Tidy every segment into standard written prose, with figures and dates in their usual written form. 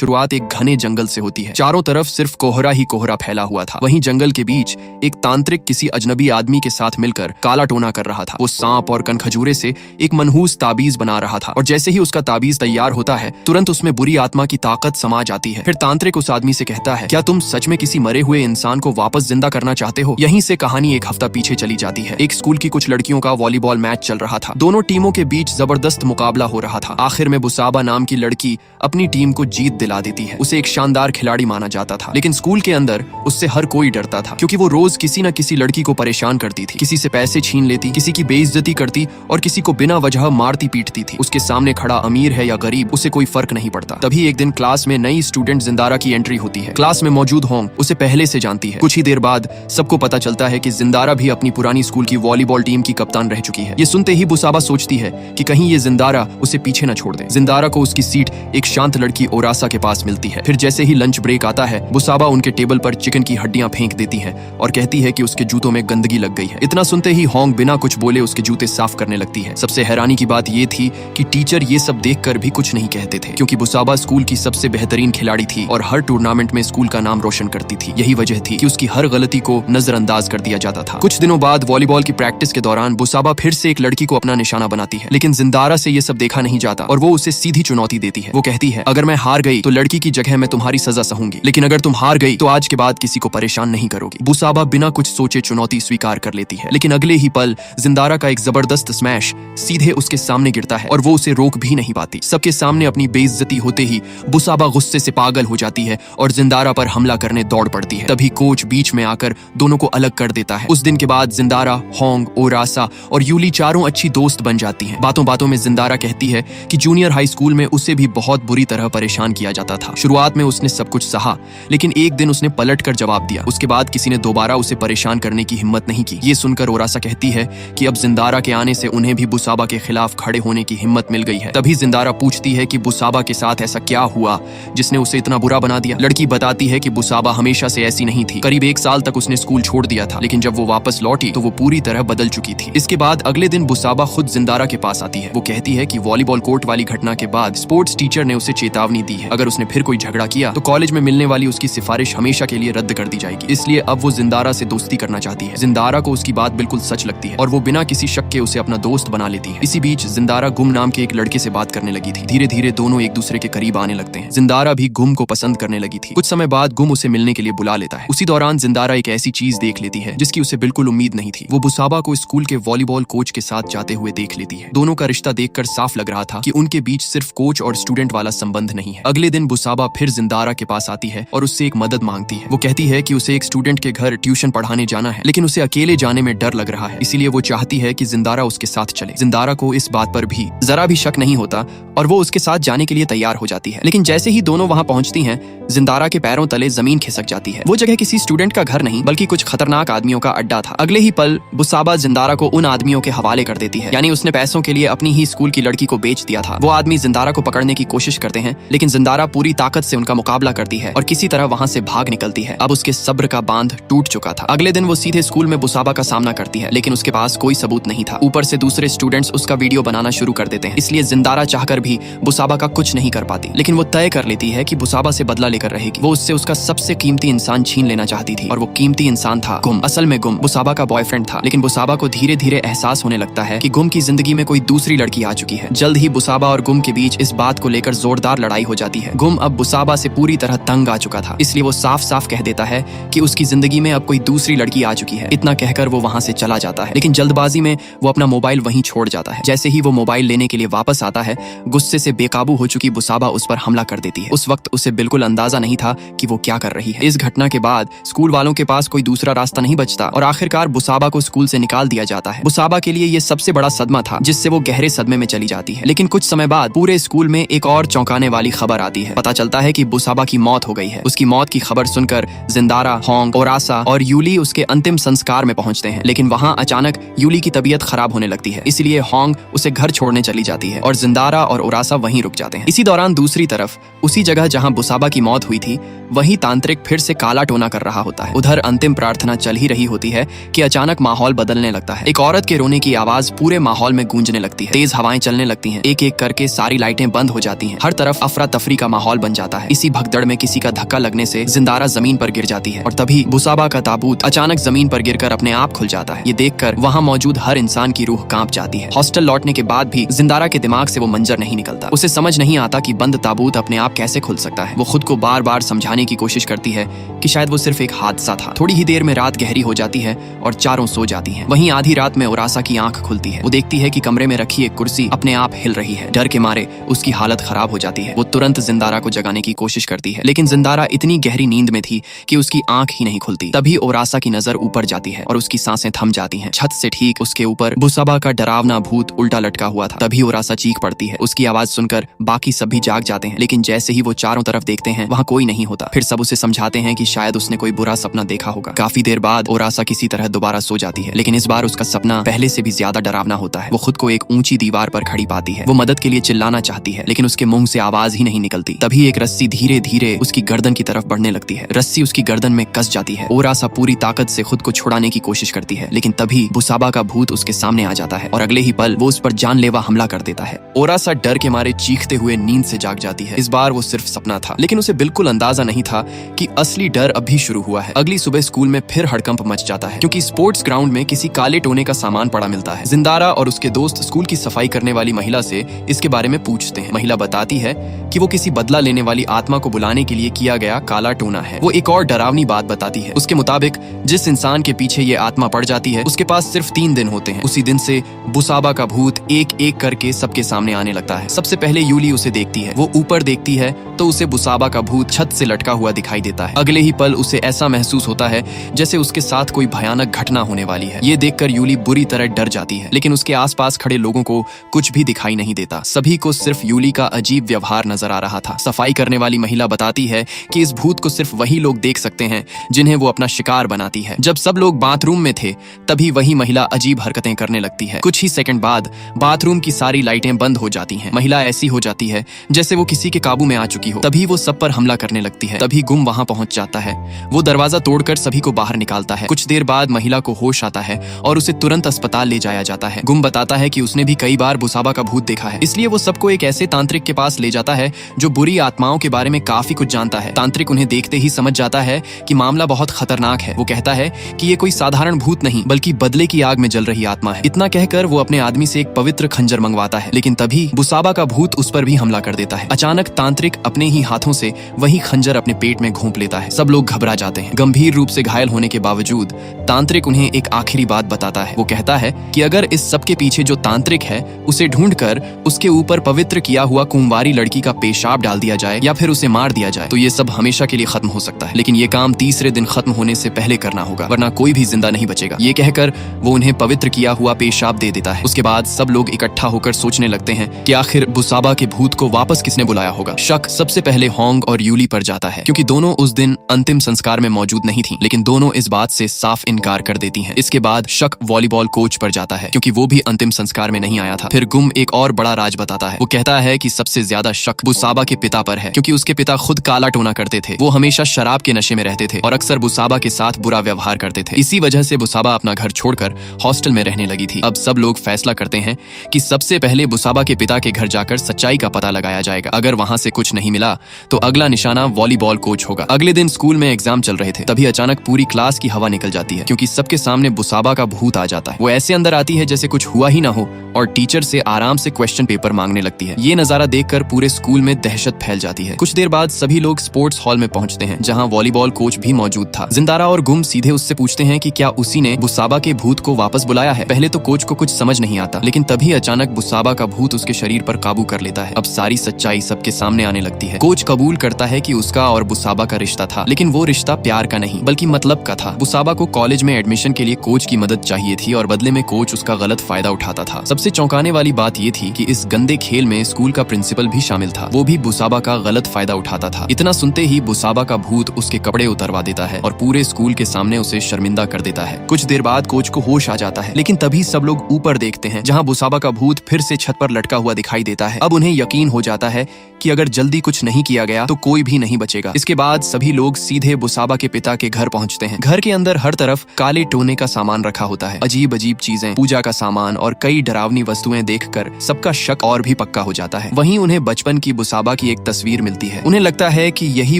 शुरुआत एक घने जंगल से होती है। चारों तरफ सिर्फ कोहरा ही कोहरा फैला हुआ था। वहीं जंगल के बीच एक तांत्रिक किसी अजनबी आदमी के साथ मिलकर काला टोना कर रहा था। वो सांप और कनखजूरे से एक मनहूस ताबीज बना रहा था और जैसे ही उसका ताबीज तैयार होता है तुरंत उसमें बुरी आत्मा की ताकत समा जाती है। फिर तांत्रिक उस आदमी से कहता है, क्या तुम सच में किसी मरे हुए इंसान को वापस जिंदा करना चाहते हो? यहीं से कहानी एक हफ्ता पीछे चली जाती है। एक स्कूल की कुछ लड़कियों का वॉलीबॉल मैच चल रहा था। दोनों टीमों के बीच जबरदस्त मुकाबला हो रहा था। आखिर में बुसाबा नाम की लड़की अपनी टीम को जीत दिला देती है। उसे एक शानदार खिलाड़ी माना जाता था, लेकिन स्कूल के अंदर उससे हर कोई डरता था क्योंकि वो रोज किसी न किसी लड़की को परेशान करती थी, किसी से पैसे छीन लेती, किसी की बेइज्जती करती और किसी को बिना वजह मारती पीटती थी। उसके सामने खड़ा अमीर है या गरीब उसे कोई फर्क नहीं पड़ता। तभी एक दिन क्लास में नई स्टूडेंट जिंदारा की एंट्री होती है। क्लास में मौजूद होंग उसे पहले से जानती है। कुछ ही देर बाद सबको पता चलता है कि जिंदारा भी अपनी पुरानी स्कूल की वॉलीबॉल टीम की कप्तान रह चुकी है। ये सुनते ही बुसाबा सोचती है कि कहीं ये जिंदारा उसे पीछे न छोड़ दे। जिंदारा को उसकी सीट एक शांत लड़की ओरासा के पास मिलती है। फिर जैसे ही लंच ब्रेक आता है बुसाबा उनके टेबल पर चिकन की हड्डियां फेंक देती है और कहती है कि उसके जूतों में गंदगी लग गई है। इतना सुनते ही होंग बिना कुछ बोले उसके जूते साफ करने लगती है। सबसे हैरानी की बात ये थी कि टीचर ये सब देखकर भी कुछ नहीं कहते थे क्योंकि बुसाबा स्कूल की सबसे बेहतरीन खिलाड़ी थी और हर टूर्नामेंट में स्कूल का नाम रोशन करती थी। यही वजह थी कि उसकी हर गलती को नजरअंदाज कर दिया जाता था। कुछ दिनों बाद वॉलीबॉल की प्रैक्टिस के दौरान बुसाबा फिर से एक लड़की को अपना निशाना बनाती है, लेकिन जिंदारा से ये सब देखा नहीं जाता और वो उसे सीधी चुनौती देती है। वो कहती है, अगर मैं हार गई तो लड़की की जगह मैं तुम्हारी सजा सहूंगी, लेकिन अगर तुम हार गई तो आज के बाद किसी को परेशान नहीं करोगी। बुसाबा बिना कुछ सोचे चुनौती स्वीकार कर लेती है, लेकिन अगले ही पल जिंदारा का एक जबरदस्त स्मैश सीधे उसके सामने गिरता है और वो उसे रोक भी नहीं पाती। सबके सामने अपनी बेइज्जती होते ही बुसाबा गुस्से से पागल हो जाती है और जिंदारा पर हमला करने दौड़ पड़ती है। तभी कोच बीच में आकर दोनों को अलग कर देता है। उस दिन के बाद जिंदारा, होंग, ओरासा और यूली चारों अच्छी दोस्त बन जाती हैं। बातों बातों में जिंदारा कहती है कि जूनियर हाई स्कूल में उसे भी बहुत बुरी तरह परेशान किया जाता था। शुरुआत में उसने सब कुछ सहा, लेकिन एक दिन उसने पलट कर जवाब दिया। उसके बाद किसी ने दोबारा उसे परेशान करने की हिम्मत नहीं की। ये सुनकर ओरासा कहती है कि अब जिंदारा के आने से उन्हें भी बुसाबा के खिलाफ खड़े होने की हिम्मत मिल गई है। तभी जिंदारा पूछती है कि बुसाबा के साथ ऐसा क्या हुआ जिसने उसे इतना बुरा बना दिया। लड़की बताती है कि बुसाबा हमेशा से ऐसी नहीं थी। करीब 1 साल तक उसने स्कूल छोड़ दिया था, लेकिन जब वो वापस लौटी तो वो पूरी तरह बदल चुकी थी। इसके बाद अगले दिन बुसाबा खुद जिंदारा के पास आती है। वो कहती है कि वॉलीबॉल कोर्ट वाली घटना के बाद स्पोर्ट्स टीचर ने उसे चेतावनी दी है, अगर उसने फिर कोई झगड़ा किया तो कॉलेज में मिलने वाली उसकी सिफारिश हमेशा के लिए रद्द कर दी जाएगी। इसलिए अब वो जिंदारा से दोस्ती करना चाहती है। जिंदारा को उसकी बात बिल्कुल सच लगती है और वो बिना किसी शक के उसे अपना दोस्त बना लेती है। इसी बीच जिंदारा गुम नाम के एक लड़के से बात करने लगी थी। धीरे धीरे दोनों एक दूसरे के करीब आने लगते हैं। जिंदारा भी गुम को पसंद करने लगी थी। कुछ समय बाद गुम उसे मिलने के लिए बुला लेता है। उसी दौरान जिंदारा एक ऐसी चीज देख लेती है जिसकी उसे बिल्कुल उम्मीद नहीं थी। वो बुसाबा को स्कूल के वॉलीबॉल कोच के साथ जाते हुए देख लेती है। दोनों का रिश्ता देखकर साफ लग रहा था कि उनके बीच सिर्फ कोच और स्टूडेंट वाला संबंध नहीं है। अगले दिन बुसाबा फिर जिंदारा के पास आती है और उससे एक मदद मांगती है। वो कहती है कि उसे एक स्टूडेंट के घर ट्यूशन पढ़ाने जाना है, लेकिन उसे अकेले जाने में डर लग रहा है, इसीलिए वो चाहती है कि जिंदारा उसके साथ चले। जिंदारा को इस बात पर भी जरा भी शक नहीं होता और वो उसके साथ जाने के लिए तैयार हो जाती है। लेकिन जैसे ही दोनों वहां पहुंचती हैं, जिंदारा के पैरों तले जमीन खिसक जाती है। वो जगह किसी स्टूडेंट का घर नहीं बल्कि कुछ खतरनाक आदमियों का अड्डा था। अगले ही पल बुसाबा जिंदारा को उन आदमियों के हवाले कर देती है, यानी उसने पैसों के लिए अपनी ही स्कूल की लड़की को बेच दिया था। वो आदमी जिंदारा को पकड़ने की कोशिश करते हैं, लेकिन जिंदारा पूरी ताकत से उनका मुकाबला करती है और किसी तरह वहां से भाग निकलती है। अब उसके सब्र का बांध टूट चुका था। अगले दिन वो सीधे स्कूल में बुसाबा का सामना करती है, लेकिन उसके पास कोई सबूत नहीं था। ऊपर से दूसरे स्टूडेंट्स उसका वीडियो बनाना शुरू कर देते हैं, इसलिए जिंदारा चाहकर भी बुसाबा का कुछ नहीं कर पाती। लेकिन वो तय कर लेती है कि बुसाबा से बदला लेकर रहेगी। वो उससे उसका सबसे कीमती इंसान छीन लेना चाहती थी और वो कीमती इंसान था गुम। असल में गुम बुसाबा का बॉयफ्रेंड था, लेकिन बुसाबा को धीरे धीरे एहसास होने लगता है कि गुम की जिंदगी में कोई दूसरी लड़की आ चुकी है। जल्द ही बुसाबा और गुम के बीच इस बात को लेकर जोरदार लड़ाई हो जाती है। गुम अब बुसाबा से पूरी तरह तंग आ चुका था, इसलिए वो साफ साफ कह देता है कि उसकी जिंदगी में अब कोई दूसरी लड़की आ चुकी है। इतना कहकर वो वहां से चला जाता है, लेकिन जल्दबाजी में वो अपना मोबाइल वहीं छोड़ जाता है। जैसे ही वो मोबाइल लेने के लिए वापस आता है, गुस्से से बेकाबू हो चुकी बुसाबा उस पर हमला कर देती है। उस वक्त उसे बिल्कुल अंदाजा नहीं था कि वो क्या कर रही है। इस घटना के बाद स्कूल वालों के पास कोई दूसरा रास्ता नहीं बचता और आखिरकार बुसाबा को स्कूल से निकाल दिया जाता है। बुसाबा के लिए ये सबसे बड़ा सदमा था, जिससे वो गहरे सदमे में चली जाती है। लेकिन कुछ समय बाद पूरे स्कूल में एक और चौंकाने वाली खबर आती है। पता चलता है कि बुसाबा की मौत हो गई है। उसकी मौत की खबर सुनकर जिंदारा, होंग, ओरासा और यूली उसके अंतिम संस्कार में पहुंचते हैं, लेकिन वहां अचानक यूली की तबीयत खराब होने लगती है, इसलिए होंग उसे घर छोड़ने चली जाती है और जिंदारा और ओरासा वहीं रुक जाते हैं। इसी दौरान दूसरी तरफ उसी जगह जहां बुसाबा की मौत हुई थी, वही तांत्रिक फिर से काला टोना कर रहा होता है। उधर अंतिम प्रार्थना चल ही रही होती है कि अचानक माहौल बदलने लगता है। एक औरत के रोने की आवाज पूरे माहौल में गूंजने लगती है। तेज हवाएं चलने लगती हैं। एक एक करके सारी लाइटें बंद हो जाती हैं। हर तरफ अफरा तफरी का माहौल बन जाता है। इसी भगदड़ में किसी का धक्का लगने से जिंदारा जमीन पर गिर जाती है और तभी बुसाबा का ताबूत अचानक जमीन पर गिरकर अपने आप खुल जाता है। ये देखकर वहाँ मौजूद हर इंसान की रूह कांप जाती है। हॉस्टल लौटने के बाद भी जिंदारा के दिमाग से वो मंजर नहीं निकलता। उसे समझ नहीं आता कि बंद ताबूत अपने आप कैसे खुल सकता है। वो खुद को बार बार समझाने की कोशिश करती है कि शायद वो सिर्फ एक हादसा था। थोड़ी ही देर में रात गहरी हो जाती है और चारों सो जाती हैं। वहीं आधी रात में ओरासा की आंख खुलती है। वो देखती है कि कमरे में रखी एक कुर्सी अपने आप हिल रही है। डर के मारे उसकी हालत खराब हो जाती है। वो तुरंत जिंदारा को जगाने की कोशिश करती है, लेकिन जिंदारा इतनी गहरी नींद में थी कि उसकी आंख ही नहीं खुलती। तभी ओरासा की नजर ऊपर जाती है और उसकी सांसें थम जाती हैं। छत से ठीक उसके ऊपर बुसाबा का डरावना भूत उल्टा लटका हुआ था। तभी ओरासा चीख पड़ती है। उसकी आवाज सुनकर बाकी सब भी जाग जाते हैं, लेकिन जैसे ही वो चारों तरफ देखते हैं वहाँ कोई नहीं होता। फिर सब उसे समझाते हैं कि शायद उसने कोई बुरा सपना देखा होगा। काफी देर बाद ओरासा किसी तरह दोबारा सो जाती है, लेकिन इस बार उसका सपना पहले से भी ज्यादा डरावना होता है। वो खुद को एक ऊंची दीवार पर खड़ी पाती है। वो मदद के लिए चिल्लाना चाहती है, लेकिन उसके मुंह से आवाज ही नहीं निकलती। तभी एक रस्सी धीरे धीरे उसकी गर्दन की तरफ बढ़ने लगती है। रस्सी उसकी गर्दन में कस जाती है। ओरासा पूरी ताकत से खुद को छुड़ाने की कोशिश करती है, लेकिन तभी बुसाबा का भूत उसके सामने आ जाता है और अगले ही पल वो उस पर जानलेवा हमला कर देता है। ओरासा डर के मारे चीखते हुए नींद से जाग जाती है। इस बार वो सिर्फ सपना था, लेकिन उसे बिल्कुल अंदाजा नहीं था कि असली डर अभी शुरू हुआ है। अगली सुबह स्कूल में फिर हड़कंप मच जाता है, क्योंकि स्पोर्ट्स ग्राउंड में किसी काले टोने का सामान पड़ा मिलता है। जिंदारा और उसके दोस्त स्कूल की सफाई करने वाली महिला से इसके बारे में पूछते हैं। महिला बताती है कि वो किसी बदला लेने वाली आत्मा को बुलाने के लिए किया गया काला टोना है। वो एक और डरावनी बात बताती है। उसके मुताबिक जिस इंसान के पीछे ये आत्मा पड़ जाती है उसके पास सिर्फ 3 दिन होते हैं। उसी दिन से बुसाबा का भूत एक एक करके सबके सामने आने लगता है। सबसे पहले यूली उसे देखती है। वो ऊपर देखती है तो उसे बुसाबा का भूत छत से लटका हुआ दिखाई देता है। अगले ही पल उसे ऐसा महसूस होता है जैसे उसके साथ कोई भयानक घटना होने वाली है। ये देखकर यूली बुरी तरह डर जाती है, लेकिन उसके आसपास खड़े लोगों को कुछ भी दिखाई नहीं देता। सभी को सिर्फ यूली का अजीब व्यवहार नजर आ रहा था। सफाई करने वाली महिला बताती है कि इस भूत को सिर्फ वही लोग देख सकते हैं जिन्हें वो अपना शिकार बनाती है। जब सब लोग बाथरूम में थे तभी वही महिला अजीब हरकतें करने लगती है। कुछ ही सेकंड बाद बाथरूम की सारी लाइटें बंद हो जाती हैं। महिला ऐसी हो जाती है जैसे वो किसी के काबू में आ चुकी हो। तभी वो सब पर हमला करने लगती है। तभी गुम वहां पहुंच जाता है। वो दरवाजा तोड़कर सभी को बाहर निकालता है। कुछ देर बाद महिला को होश आता है और उसे तुरंत अस्पताल ले जाया जाता है। गुम बताता है कि उसने भी कई बार बुसाबा का भूत देखा है, इसलिए वो सबको एक ऐसे तांत्रिक के पास ले जाता है जो बुरी आत्माओं के बारे में काफी कुछ जानता है। तांत्रिक उन्हें देखते ही समझ जाता है कि मामला बहुत खतरनाक है। वो कहता है कि ये कोई साधारण भूत नहीं बल्कि बदले की आग में जल रही आत्मा है। इतना कहकर वो अपने आदमी से एक पवित्र खंजर मंगवाता है, लेकिन तभी बुसाबा का भूत उस पर भी हमला कर देता है। अचानक तांत्रिक अपने ही हाथों से वही खंजर अपने पेट में घोंप लेता है। सब लोग घबरा जाते हैं। गंभीर रूप से घायल होने के बावजूद तांत्रिक उन्हें एक आखिरी बात बताता है। वो कहता है कि अगर इस सब के पीछे जो तांत्रिक है उसे ढूंढकर उसके ऊपर पवित्र किया हुआ कुंवारी लड़की का पेशाब डाल दिया जाए या फिर उसे मार दिया जाए तो ये सब हमेशा के लिए खत्म हो सकता है। लेकिन ये काम तीसरे दिन खत्म होने से पहले करना होगा, वरना कोई भी जिंदा नहीं बचेगा। ये कहकर वो उन्हें पवित्र किया हुआ पेशाब दे देता है। उसके बाद सब लोग इकट्ठा होकर सोचने लगते हैं कि आखिर बुसाबा के भूत को वापस किसने बुलाया होगा। शक सबसे पहले होंग और यूली पर जाता है, क्योंकि दोनों उस दिन अंतिम संस्कार में मौजूद नहीं थी, लेकिन दोनों इस बात से साफ इनकार कर देती हैं। इसके बाद शक वॉलीबॉल कोच पर जाता है, क्योंकि वो भी अंतिम संस्कार में नहीं आया था। फिर गुम एक और बड़ा राज बताता है। वो कहता है कि सबसे ज्यादा शक बुसाबा के पिता पर है, क्योंकि उसके पिता खुद काला टोना करते थे। वो हमेशा शराब के नशे में रहते थे और अक्सर बुसाबा के साथ बुरा व्यवहार करते थे। इसी वजह से बुसाबा अपना घर छोड़कर हॉस्टल में रहने लगी थी। अब सब लोग फैसला करते हैं कि सबसे पहले बुसाबा के पिता के घर जाकर सच्चाई का पता लगाया जाएगा। अगर वहां से कुछ नहीं मिला तो अगला निशाना वॉलीबॉल कोच होगा। अगले दिन स्कूल में एग्जाम चल रहे थे, तभी अचानक पूरी क्लास की हवा निकल जाती है, क्योंकि सबके सामने बुसाबा का भूत आ जाता है। वो ऐसे अंदर आती है जैसे कुछ हुआ ही ना हो और टीचर से आराम से क्वेश्चन पेपर मांगने लगती है। ये नजारा देखकर पूरे स्कूल में दहशत फैल जाती है। कुछ देर बाद सभी लोग स्पोर्ट्स हॉल में पहुंचते हैं, जहां वॉलीबॉल कोच भी मौजूद था। जिंदारा और गुम सीधे उससे पूछते हैं कि क्या उसी ने बुसाबा के भूत को वापस बुलाया है। पहले तो कोच को कुछ समझ नहीं आता, लेकिन तभी अचानक बुसाबा का भूत उसके शरीर पर काबू कर लेता है। अब सारी सच्चाई सबके सामने आने लगती है। कोच कबूल करता है कि उसका और बुसाबा का रिश्ता था, लेकिन वो रिश्ता प्यार का नहीं बल्कि मतलब का था। बुसाबा को कॉलेज में एडमिशन के लिए कोच की मदद चाहिए थी और बदले में कोच उसका गलत फायदा उठाता था। सबसे चौंकाने वाली बात ये थी कि इस गंदे खेल में स्कूल का प्रिंसिपल भी शामिल था। वो भी बुसाबा का गलत फायदा उठाता था। इतना सुनते ही बुसाबा का भूत उसके कपड़े उतरवा देता है और पूरे स्कूल के सामने उसे शर्मिंदा कर देता है। कुछ देर बाद कोच को होश आ जाता है, लेकिन तभी सब लोग ऊपर देखते हैं, जहां बुसाबा का भूत फिर से छत पर लटका हुआ दिखाई देता है। अब उन्हें यकीन हो जाता है कि अगर जल्दी कुछ नहीं किया गया तो कोई भी नहीं बचेगा। इसके बाद सभी लोग सीधे बुसाबा के पिता के घर पहुंचते हैं। घर के अंदर हर तरफ काले टोने का सामान रखा होता है। अजीब अजीब चीजें, पूजा का सामान और कई डरावनी वस्तुएं देखकर सबका शक और भी पक्का हो जाता है। वहीं उन्हें बचपन की बुसाबा की एक तस्वीर मिलती है। उन्हें लगता है कि यही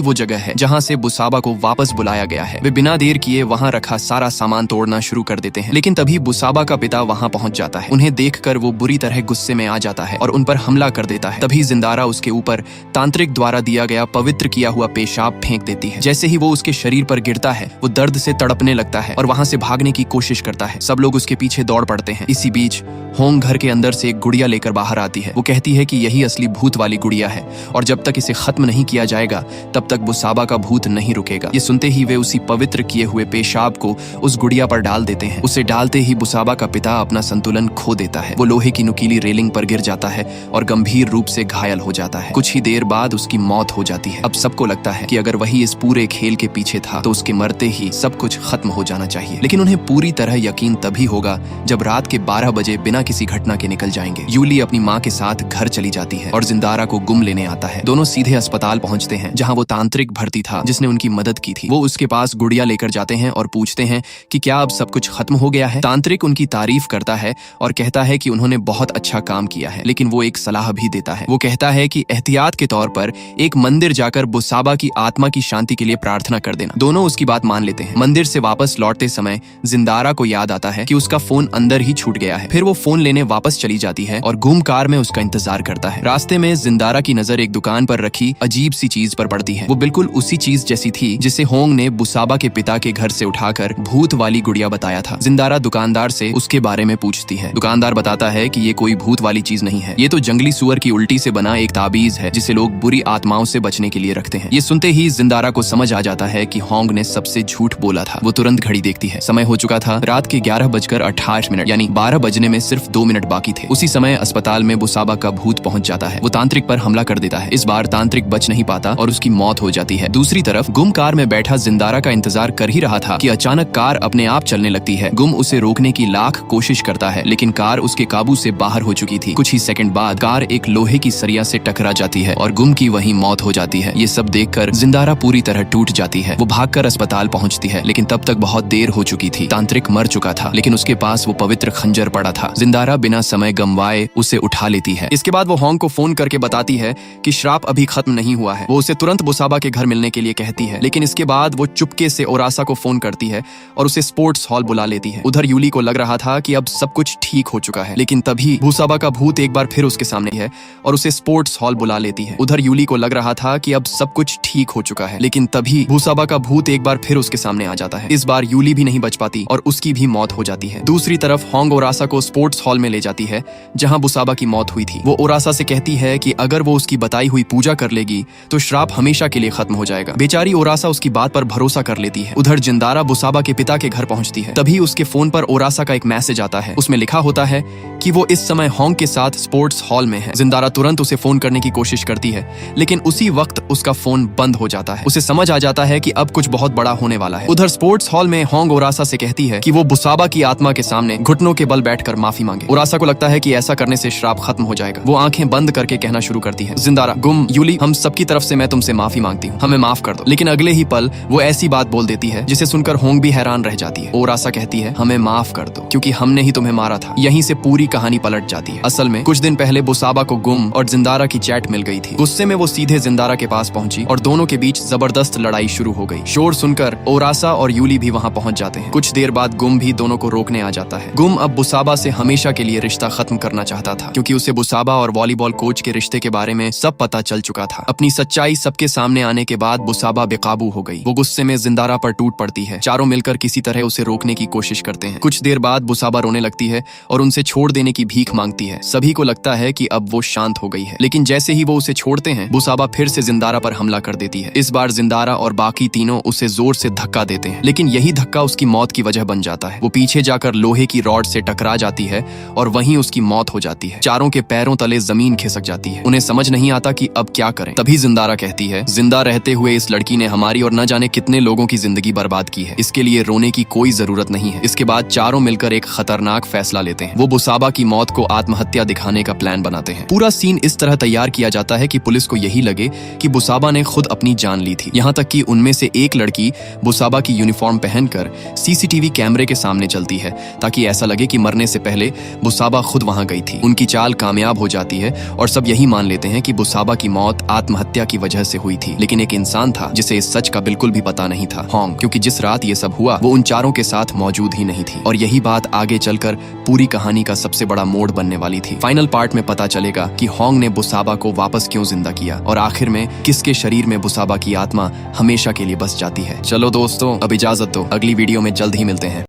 वो जगह है जहां से बुसाबा को वापस बुलाया गया है। वे बिना देर किए वहां रखा सारा सामान तोड़ना शुरू कर देते हैं। लेकिन तभी बुसाबा का पिता वहां पहुंच जाता है। उन्हें देखकर वो बुरी तरह गुस्से में आ जाता है और उन पर हमला कर देता है। तभी जिंदारा उसके ऊपर तांत्रिक द्वारा दिया गया पवित्र किया हुआ पेशाब फेंक देती है। जैसे ही वो उसके शरीर पर गिरता है वो दर्द से तड़पने लगता है और वहां से भागने की कोशिश करता है। सब लोग उसके पीछे दौड़ पड़ते हैं। इसी बीच होंग घर के अंदर से एक गुड़िया लेकर बाहर आती है। वो कहती है कि यही असली भूत वाली गुड़िया है और जब तक इसे खत्म नहीं किया जाएगा तब तक बुसाबा का भूत नहीं रुकेगा। ये सुनते ही वे उसी पवित्र किए हुए पेशाब को उस गुड़िया पर डाल देते हैं। उसे डालते ही बुसाबा का पिता अपना संतुलन खो देता है। वो लोहे की नुकीली रेलिंग पर गिर जाता है और गंभीर रूप से घायल हो जाता है। कुछ ही देर बाद उसकी मौत हो जाती है। अब सबको लगता है कि अगर वही इस पूरे खेल के पीछे था तो उसके मरते ही सब कुछ खत्म हो जाना चाहिए। लेकिन उन्हें पूरी तरह यकीन तभी होगा जब रात के 12 बजे बिना किसी घटना के निकल जाएंगे। यूली अपनी माँ के साथ घर चली जाती है और जिंदारा को गुम लेने आता है। दोनों सीधे अस्पताल पहुंचते हैं जहां वो तांत्रिक भर्ती था जिसने उनकी मदद की थी। वो उसके पास गुड़िया लेकर जाते हैं और पूछते हैं कि क्या अब सब कुछ खत्म हो गया है। तांत्रिक उनकी तारीफ करता है और कहता है कि उन्होंने बहुत अच्छा काम किया है, लेकिन वो एक सलाह भी देता है। वो कहता है कि एहतियात के तौर पर एक मंदिर जाकर बुसाबा की आत्मा की शांति के लिए प्रार्थना कर देना। दोनों उसकी बात मान लेते हैं। मंदिर से वापस लौटते समय जिंदारा को याद आता है कि उसका फोन अंदर ही छूट गया है। फिर वो फोन लेने वापस चली जाती है और घूम कार में उसका इंतजार करता है। रास्ते में जिंदारा की नजर एक दुकान पर रखी अजीब सी चीज पर पड़ती है। वो बिल्कुल उसी चीज जैसी थी जिसे होंग ने बुसाबा के पिता के घर से उठाकर भूत वाली गुड़िया बताया था। जिंदारा दुकानदार से उसके बारे में पूछती है। दुकानदार बताता है कि ये कोई भूत वाली चीज नहीं है, ये तो जंगली सुअर की उल्टी से बना एक ताबीज है जिसे लोग बुरी आत्माओं से बचने के लिए रखते हैं। ये सुनते ही जिंदारा को समझ आ जाता है कि होंग ने सबसे झूठ बोला था। वो तुरंत घड़ी देखती है। समय हो चुका था रात के 11:28 यानी 12 बजने में सिर्फ 2 मिनट बाकी थे। उसी समय अस्पताल में बुसाबा का भूत पहुंच जाता है। वो तांत्रिक पर हमला कर देता है। इस बार तांत्रिक बच नहीं पाता और उसकी मौत हो जाती है। दूसरी तरफ गुम कार में बैठा जिंदारा का इंतजार कर ही रहा था कि अचानक कार अपने आप चलने लगती है। गुम उसे रोकने की लाख कोशिश करता है लेकिन कार उसके काबू से बाहर हो चुकी थी। कुछ ही सेकंड बाद कार एक लोहे की सरिया से टकरा जाती है और गुम की वहीं मौत हो जाती है। ये सब देखकर जिंदारा पूरी तरह टूट जाती है। वो भागकर अस्पताल पहुंचती है लेकिन तब तक बहुत देर हो चुकी थी। तांत्रिक मर चुका था लेकिन उसके पास वो पवित्र खंजर पड़ा था। जिंदारा बिना समय गंवाए उसे उठा लेती है। इसके बाद वो होंग को फोन करके बताती है कि श्राप अभी खत्म नहीं हुआ है। वो उसे तुरंत बुसाबा के घर मिलने के लिए कहती है। लेकिन इसके बाद वो चुपके से ओरासा को फोन करती है और उसे स्पोर्ट्स हॉल बुला लेती है। उधर यूली को लग रहा था कि अब सब कुछ ठीक हो चुका है, लेकिन तभी बुसाबा का भूत एक बार फिर उसके सामने है और उसे स्पोर्ट्स हॉल बुला लेती है। उधर यूली को लग रहा था कि अब सब कुछ ठीक हो चुका है, लेकिन तभी बुसाबा का भूत एक बार फिर उसके सामने आ जाता है। इस बार यूली भी नहीं बच पाती और उसकी भी मौत हो जाती है। दूसरी तरफ होंग ओरासा को स्पोर्ट्स हॉल में ले जाती है जहां बुसाबा की मौत हुई थी। वो ओरासा से कहती है कि अगर वो उसकी बताई हुई पूजा कर लेगी तो श्राप हमेशा के लिए खत्म हो जाएगा। बेचारी ओरासा उसकी बात पर भरोसा कर लेती है। उधर जिंदारा बुसाबा के पिता के घर पहुंचती है। तभी उसके फोन पर ओरासा का एक मैसेज आता है। उसमें लिखा होता है कि वो इस समय होंग के साथ स्पोर्ट्स हॉल में है। जिंदारा तुरंत उसे फोन करने की कोशिश करती है लेकिन उसी वक्त उसका फोन बंद हो जाता है। उसे समझ आ जाता है कि अब कुछ बहुत बड़ा होने वाला है। उधर स्पोर्ट्स हॉल में होंग ओरासा से कहती है कि वो बुसाबा की आत्मा के सामने घुटनों के बल बैठकर माफी मांगे। ओरासा को लगता है कि ऐसा करने से श्राप खत्म हो जाएगा। वो आंखें बंद करके कहना शुरू करती है, जिंदारा, गुम, यूली, हम सबकी तरफ से मैं तुमसे माफी मांगती हूँ, हमें माफ कर दो। लेकिन अगले ही पल वो ऐसी बात बोल देती है जिसे सुनकर होंग भी हैरान रह जाती है। ओरासा कहती है, हमें माफ कर दो क्योंकि हमने ही तुम्हें मारा था। यहीं से पूरी कहानी पलट जाती है। असल में कुछ दिन पहले बुसाबा को गुम और जिंदारा की चैट मिल गई थी। गुस्से में वो सीधे जिंदारा के पास पहुंची और दोनों के बीच जबरदस्त लड़ाई शुरू हो गई। शोर सुनकर ओरासा और यूली भी वहां पहुंच जाते हैं। कुछ देर बाद गुम भी दोनों को रोकने आ जाता है। गुम अब बुसाबा से हमेशा के लिए रिश्ता खत्म करना चाहता था क्योंकि उसे बुसाबा और वॉलीबॉल कोच के रिश्ते के बारे में सब पता चल चुका था। अपनी सच्चाई सबके सामने आने के बाद बुसाबा बेकाबू हो गई। वो गुस्से में जिंदारा पर टूट पड़ती है। चारों मिलकर किसी तरह उसे रोकने की कोशिश करते हैं। कुछ देर बाद बुसाबा रोने लगती है और उनसे छोड़ देने की भीख मांगती है। सभी को लगता है कि अब वो शांत हो गई है, लेकिन जैसे ही वो उसे छोड़ते हैं बुसाबा फिर से जिंदारा पर हमला कर देती है। इस बार जिंदारा और बाकी तीनों उसे जोर से धक्का देते हैं, लेकिन यही धक्का उसकी मौत की वजह बन जाता है। वो पीछे जाकर लोहे की रॉड से टकरा जाती है और वहीं उसकी मौत हो जाती है। चारों के पैरों तले जमीन खिसक जाती है। उन्हें समझ नहीं आता कि अब क्या करें। तभी जिंदारा कहती है, जिंदा रहते हुए इस लड़की ने हमारी और न जाने कितने लोगों की जिंदगी बर्बाद की है, इसके लिए रोने की कोई जरूरत नहीं है। इसके बाद चारों मिलकर एक खतरनाक फैसला लेते हैं। वो बुसाबा की मौत को आत्महत्या दिखाने का प्लान बनाते हैं। पूरा सीन इस तरह तैयार किया जाता है कि पुलिस को यही लगे कि बुसाबा ने खुद अपनी जान ली थी। यहाँ तक कि उनमें से एक लड़की बुसाबा की यूनिफॉर्म पहनकर सीसीटीवी कैमरे के सामने चलती है ताकि ऐसा लगे कि मरने से पहले बुसाबा खुद वहां गई थी। उनकी चाल कामयाब हो जाती है और सब यही मान लेते हैं कि बुसाबा की मौत आत्महत्या की वजह से हुई थी। लेकिन एक इंसान था जिसे इस सच का बिल्कुल भी पता नहीं था, होंग, क्योंकि जिस रात ये सब हुआ वो उन चारों के साथ मौजूद ही नहीं थी। और यही बात आगे चलकर पूरी कहानी का सबसे बड़ा मोड़ बनने वाली थी। फाइनल पार्ट में पता चलेगा कि होंग ने बुसाबा को वापस क्यों जिंदा किया और आखिर में किसके शरीर में बुसाबा की आत्मा हमेशा के लिए बस जाती है। चलो दोस्तों, अब इजाजत दो, अगली वीडियो में जल्द ही मिलते हैं।